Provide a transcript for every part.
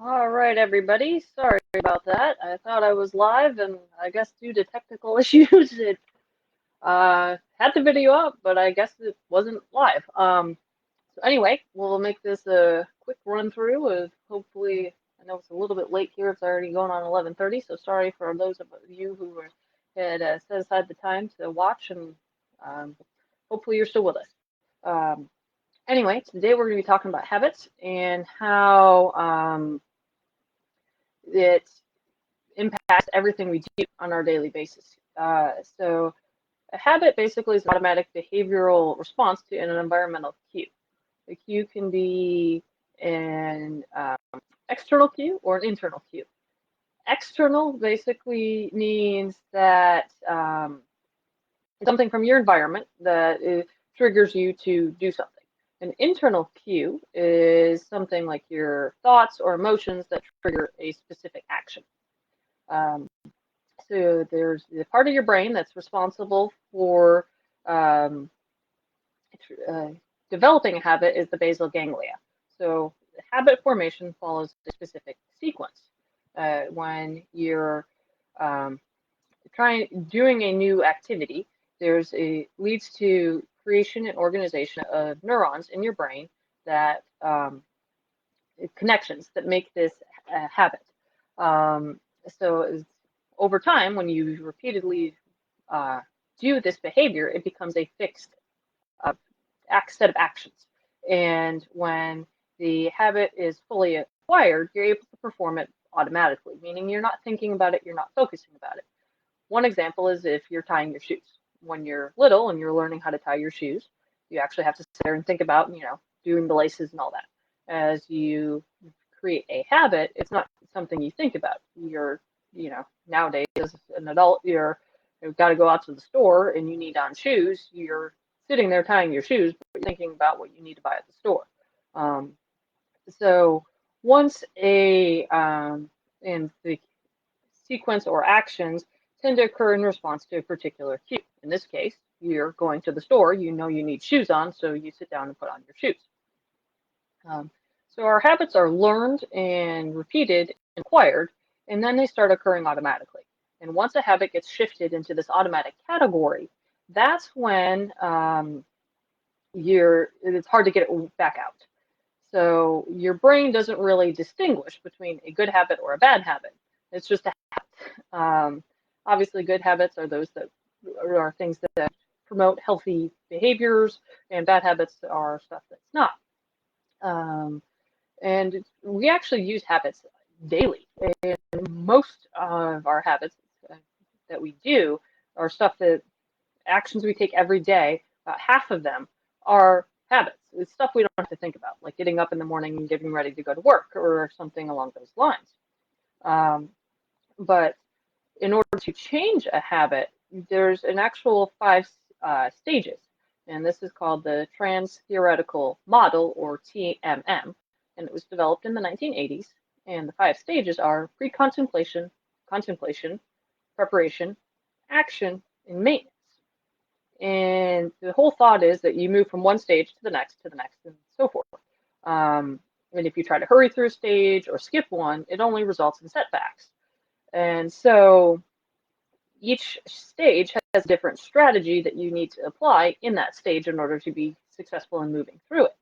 All right, everybody. Sorry about that. I thought I was live, and I guess due to technical issues, it had the video up, but I guess it wasn't live. So anyway, we'll make this a quick run through of hopefully. I know it's a little bit late here. It's already going on 11:30, so sorry for those of you who had set aside the time to watch, and um, hopefully you're still with us. Anyway, today we're going to be talking about habits and how it impacts everything we do on our daily basis. So a habit basically is an automatic behavioral response to an environmental cue. The cue can be an external cue or an internal cue. External basically means that something from your environment that triggers you to do something. An internal cue is something like your thoughts or emotions that trigger a specific action. Um, so there's the part of your brain that's responsible for um, uh, developing a habit is the basal ganglia. So habit formation follows a specific sequence. When you're um, doing a new activity, leads to creation and organization of neurons in your brain that connections that make this habit. Um, so over time, when you repeatedly uh, do this behavior, it becomes a fixed uh, set of actions. And when the habit is fully acquired, you're able to perform it automatically, meaning you're not thinking about it, you're not focusing about it. One example is if you're tying your shoes. When you're little and you're learning how to tie your shoes, you actually have to sit there and think about, doing the laces and all that. As you create a habit, it's not something you think about. Nowadays as an adult, you've got to go out to the store and you need on shoes. You're sitting there tying your shoes, but thinking about what you need to buy at the store. Um, so once and the sequence or actions tend to occur in response to a particular cue. In this case, you're going to the store, you know you need shoes on, so you sit down and put on your shoes. So our habits are learned and repeated and acquired, and then they start occurring automatically. And once a habit gets shifted into this automatic category, that's when it's hard to get it back out. So your brain doesn't really distinguish between a good habit or a bad habit. It's just a habit. Obviously, good habits are those that are things that promote healthy behaviors, and bad habits are stuff that's not. And we actually use habits daily. And most of our habits that we do are stuff that actions we take every day. About half of them are habits. It's stuff we don't have to think about, like getting up in the morning and getting ready to go to work or something along those lines. But in order to change a habit, there's an actual 5 stages. And this is called the Trans-Theoretical Model, or TMM. And it was developed in the 1980s. And the 5 stages are pre-contemplation, contemplation, preparation, action, and maintenance. And the whole thought is that you move from one stage to the next, and so forth. And if you try to hurry through a stage or skip one, it only results in setbacks. And so each stage has a different strategy that you need to apply in that stage in order to be successful in moving through it.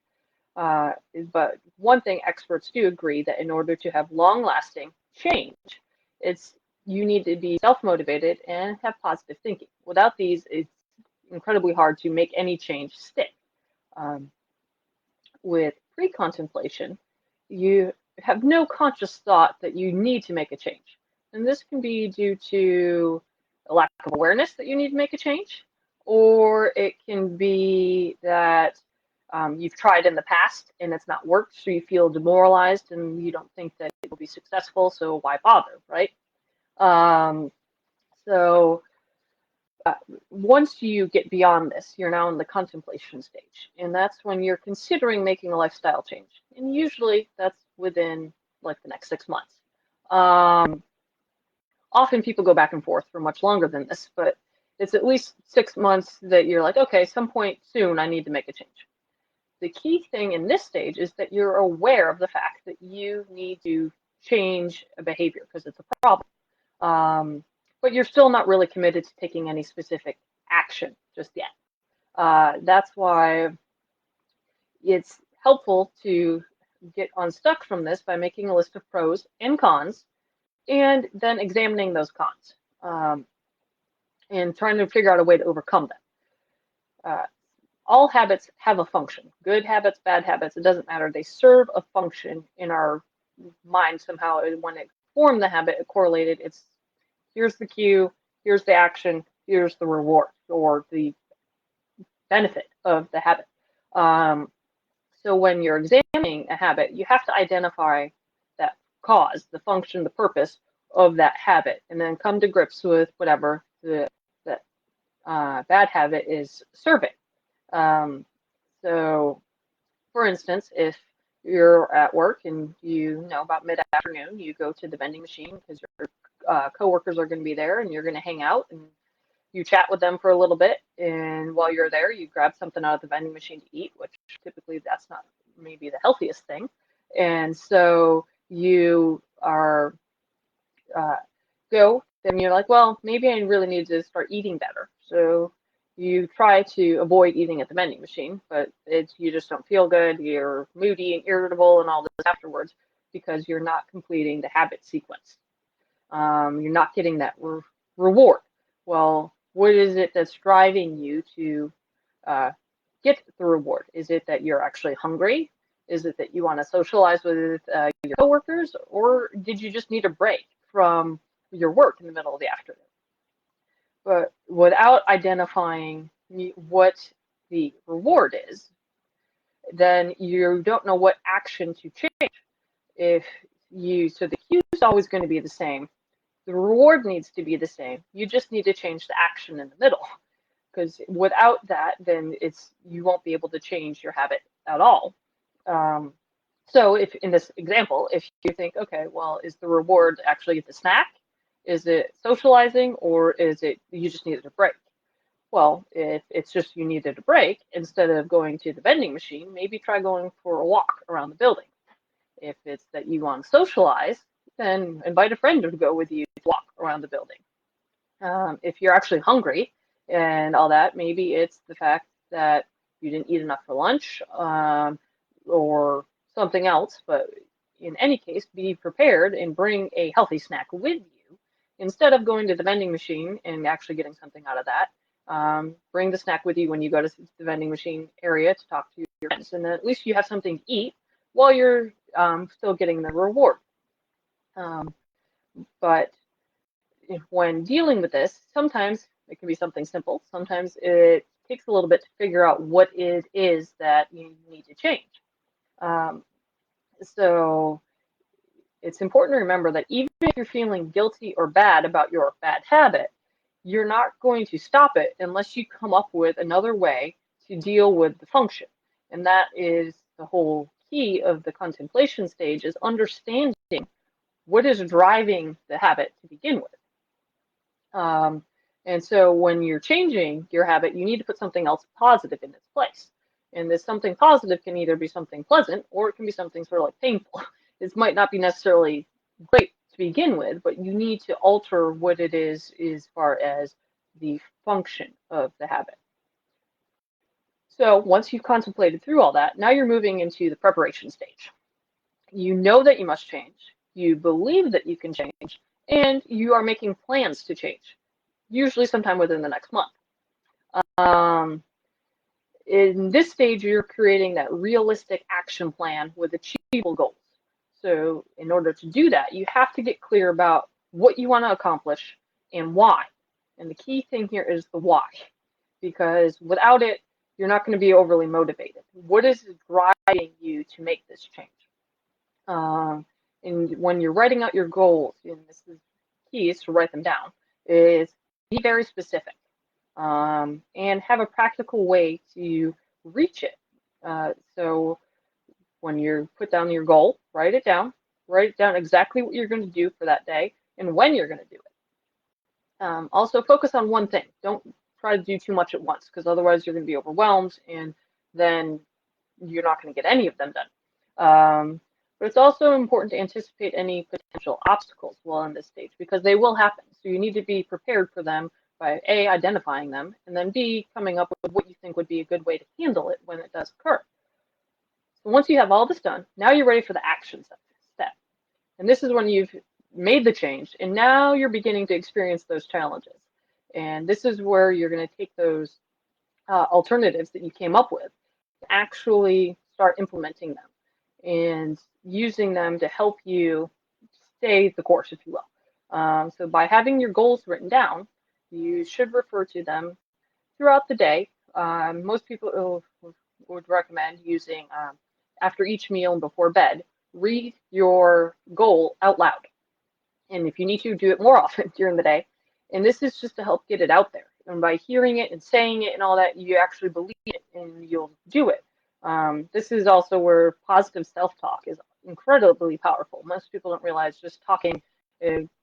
But one thing experts do agree that in order to have long-lasting change, you need to be self-motivated and have positive thinking. Without these, it's incredibly hard to make any change stick. With pre-contemplation, you have no conscious thought that you need to make a change. And this can be due to a lack of awareness that you need to make a change, or it can be that you've tried in the past and it's not worked, so you feel demoralized and you don't think that it will be successful, so why bother, right? So once you get beyond this, you're now in the contemplation stage, and that's when you're considering making a lifestyle change. And usually that's within like the next 6 months. Often people go back and forth for much longer than this, but it's at least 6 months that you're like, okay, some point soon I need to make a change. The key thing in this stage is that you're aware of the fact that you need to change a behavior because it's a problem. But you're still not really committed to taking any specific action just yet. That's why it's helpful to get unstuck from this by making a list of pros and cons and then examining those cons and trying to figure out a way to overcome them. All habits have a function. Good habits, bad habits, it doesn't matter. They serve a function in our mind somehow. When it formed the habit, it correlated. It's here's the cue, here's the action, here's the reward or the benefit of the habit. So when you're examining a habit, you have to identify that cause, the function, the purpose of that habit, and then come to grips with whatever that bad habit is serving. So, for instance, if you're at work and about mid-afternoon, you go to the vending machine because your coworkers are going to be there and you're going to hang out and you chat with them for a little bit. And while you're there, you grab something out of the vending machine to eat, which typically that's not maybe the healthiest thing. And so you are then you're like, well, maybe I really need to start eating better. So you try to avoid eating at the vending machine, but you just don't feel good. You're moody and irritable and all this afterwards because you're not completing the habit sequence. You're not getting that reward. Well, what is it that's driving you to get the reward? Is it that you're actually hungry? Is it that you want to socialize with your coworkers? Or did you just need a break from your work in the middle of the afternoon? But without identifying what the reward is, then you don't know what action to change. So the cue is always going to be the same. The reward needs to be the same. You just need to change the action in the middle. Because without that, then you won't be able to change your habit at all. So if in this example, if you think, okay, well, is the reward actually the snack? Is it socializing, or is it you just needed a break? Well, if it's just you needed a break, instead of going to the vending machine, maybe try going for a walk around the building. If it's that you want to socialize, then invite a friend to go with you to walk around the building. If you're actually hungry and all that, maybe it's the fact that you didn't eat enough for lunch or something else. But in any case, be prepared and bring a healthy snack with you. Instead of going to the vending machine and actually getting something out of that, bring the snack with you when you go to the vending machine area to talk to your friends. And at least you have something to eat while you're still getting the reward. But when dealing with this, sometimes it can be something simple. Sometimes it takes a little bit to figure out what it is that you need to change. So it's important to remember that even if you're feeling guilty or bad about your bad habit, you're not going to stop it unless you come up with another way to deal with the function. And that is the whole key of the contemplation stage, is understanding what is driving the habit to begin with. And so when you're changing your habit, you need to put something else positive in its place. And this something positive can either be something pleasant or it can be something sort of like painful. This might not be necessarily great to begin with, but you need to alter what it is as far as the function of the habit. So once you've contemplated through all that, now you're moving into the preparation stage. You know that you must change, you believe that you can change, and you are making plans to change, usually sometime within the next month. In this stage, you're creating that realistic action plan with achievable goals. So in order to do that, you have to get clear about what you want to accomplish and why. And the key thing here is the why, because without it, you're not going to be overly motivated. What is driving you to make this change? And when you're writing out your goals, and this is key is to write them down, is be very specific and have a practical way to reach it. So when you put down your goal, write it down exactly what you're going to do for that day and when you're going to do it. Also focus on one thing. Don't try to do too much at once, because otherwise you're going to be overwhelmed and then you're not going to get any of them done. But it's also important to anticipate any potential obstacles while in this stage because they will happen. So you need to be prepared for them by A, identifying them, and then B, coming up with what you think would be a good way to handle it when it does occur. So once you have all this done, now you're ready for the action step. And this is when you've made the change, and now you're beginning to experience those challenges. And this is where you're going to take those alternatives that you came up with, actually start implementing them and using them to help you stay the course, if you will. So by having your goals written down, you should refer to them throughout the day. Most people would recommend using after each meal and before bed, read your goal out loud. And if you need to, do it more often during the day. And this is just to help get it out there. And by hearing it and saying it and all that, you actually believe it and you'll do it. This is also where positive self-talk is incredibly powerful. Most people don't realize just talking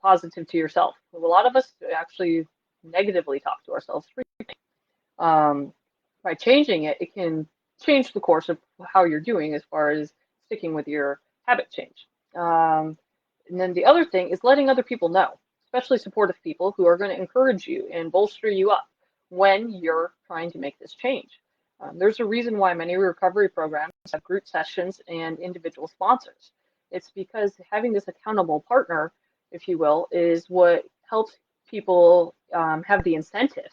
positive to yourself. A lot of us actually negatively talk to ourselves frequently. By changing it, it can change the course of how you're doing as far as sticking with your habit change. And then the other thing is letting other people know, especially supportive people who are going to encourage you and bolster you up when you're trying to make this change. There's a reason why many recovery programs have group sessions and individual sponsors. It's because having this accountable partner, if you will, is what helps people have the incentive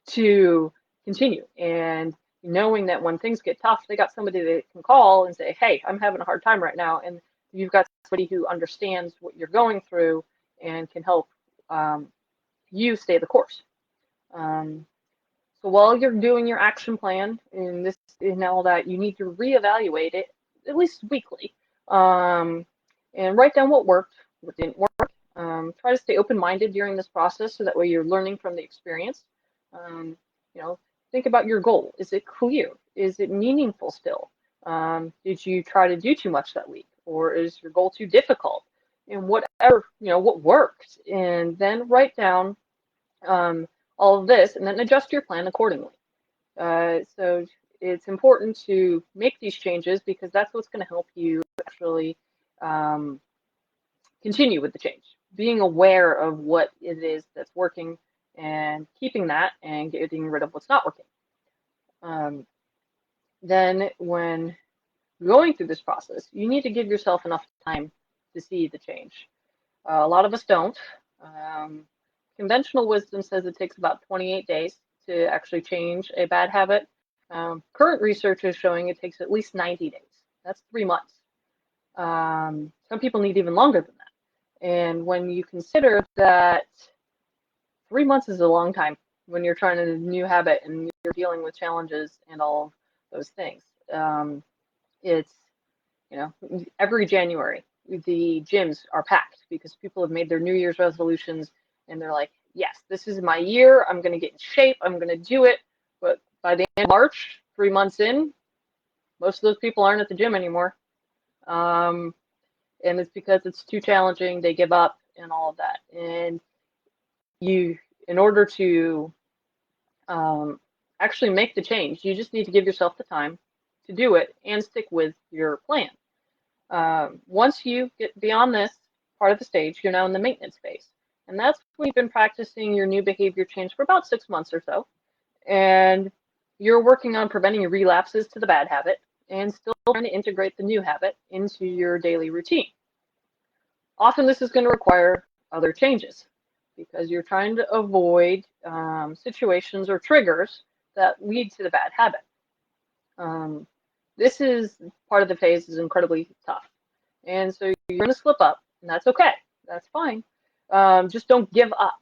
to continue. And knowing that when things get tough, they got somebody they can call and say, hey, I'm having a hard time right now. And you've got somebody who understands what you're going through and can help you stay the course. So while you're doing your action plan and this and all that, you need to reevaluate it at least weekly and write down what worked, what didn't work. Try to stay open-minded during this process so that way you're learning from the experience. You know, think about your goal. Is it clear? Is it meaningful still? Did you try to do too much that week? Or is your goal too difficult? And whatever, what worked. And then write down all of this and then adjust your plan accordingly. So it's important to make these changes because that's what's going to help you actually continue with the change. Being aware of what it is that's working and keeping that and getting rid of what's not working. Then when going through this process, you need to give yourself enough time to see the change. A lot of us don't. Conventional wisdom says it takes about 28 days to actually change a bad habit. Current research is showing it takes at least 90 days. That's 3 months. Some people need even longer than that. And when you consider that 3 months is a long time when you're trying a new habit and you're dealing with challenges and all of those things. It's, every January, the gyms are packed because people have made their New Year's resolutions and they're like, yes, this is my year. I'm going to get in shape. I'm going to do it. But by the end of March, 3 months in, most of those people aren't at the gym anymore. And it's because it's too challenging. They give up and all of that. And in order to actually make the change, you just need to give yourself the time to do it and stick with your plan. Once you get beyond this part of the stage, you're now in the maintenance phase. And that's when you've been practicing your new behavior change for about 6 months or so. And you're working on preventing relapses to the bad habit and still trying to integrate the new habit into your daily routine. Often this is going to require other changes because you're trying to avoid situations or triggers that lead to the bad habit. This is part of the phase is incredibly tough. And so you're going to slip up, and that's okay. That's fine. Just don't give up.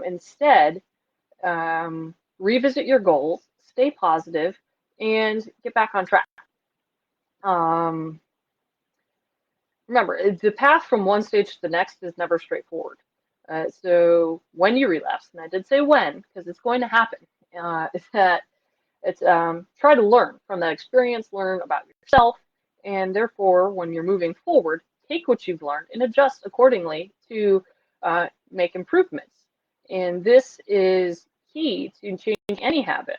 Instead, revisit your goals, stay positive, and get back on track. Remember, the path from one stage to the next is never straightforward. So when you relapse, and I did say when, because it's going to happen, is that it's try to learn from that experience, learn about yourself, and therefore, when you're moving forward, take what you've learned and adjust accordingly to make improvements. And this is key to changing any habit.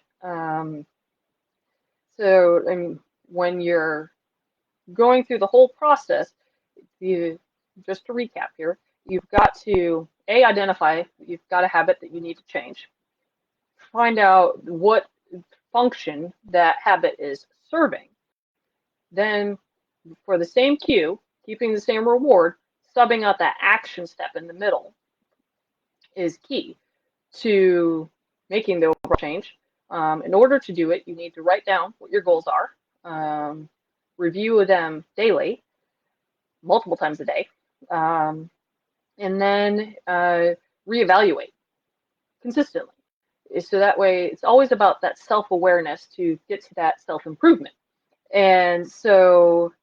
So, I mean, when you're going through the whole process, just to recap here, you've got to identify you've got a habit that you need to change. Find out what function that habit is serving. Then, for the same cue, keeping the same reward, subbing out that action step in the middle is key to making the overall change. In order to do it, you need to write down what your goals are, review them daily, multiple times a day, and then reevaluate consistently. So that way, it's always about that self-awareness to get to that self-improvement. And so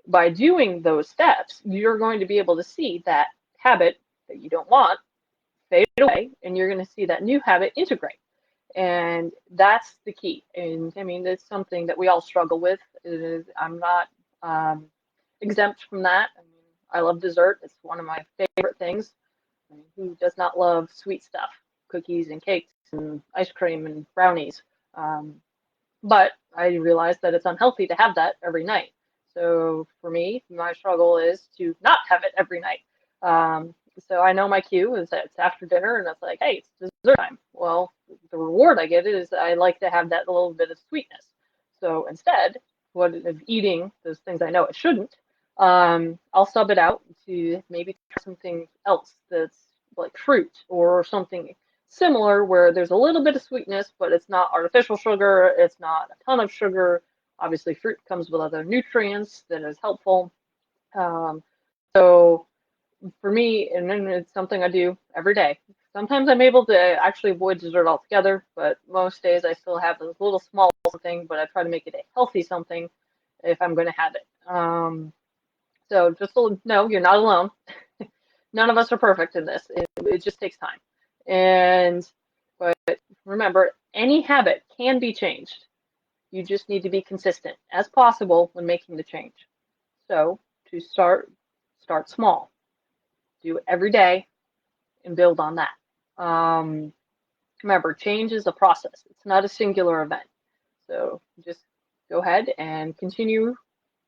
by doing those steps, you're going to be able to see that habit that you don't want fade away, and you're going to see that new habit integrate. And that's the key. And I mean, it's something that we all struggle with. I'm not exempt from that. I mean, I love dessert. It's one of my favorite things. I mean, who does not love sweet stuff? Cookies and cakes and ice cream and brownies. But I realized that it's unhealthy to have that every night. So for me, my struggle is to not have it every night. So I know my cue is that it's after dinner and it's like, hey, it's dessert time. Well, the reward I get is I like to have that little bit of sweetness. So instead, what of eating those things I know I shouldn't, I'll sub it out to maybe try something else that's like fruit or something similar where there's a little bit of sweetness, but it's not artificial sugar, it's not a ton of sugar. Obviously, fruit comes with other nutrients that is helpful. So for me, and then it's something I do every day. Sometimes I'm able to actually avoid dessert altogether, but most days I still have this little small something, but I try to make it a healthy something if I'm going to have it. So just so know, you're not alone. None of us are perfect in this. It just takes time. But remember, any habit can be changed. You just need to be consistent as possible when making the change. So to start small. Do it every day and build on that. Remember, change is a process. It's not a singular event. So just go ahead and continue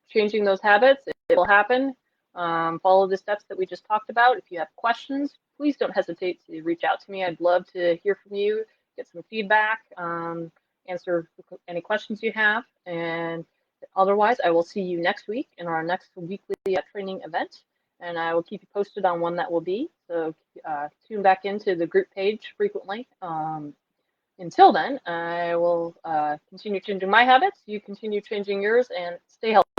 changing those habits. It will happen. Follow the steps that we just talked about. If you have questions, please don't hesitate to reach out to me. I'd love to hear from you, get some feedback, answer any questions you have. And otherwise, I will see you next week in our next weekly training event. And I will keep you posted on when that will be. So tune back into the group page frequently. Until then, I will continue changing my habits. You continue changing yours and stay healthy.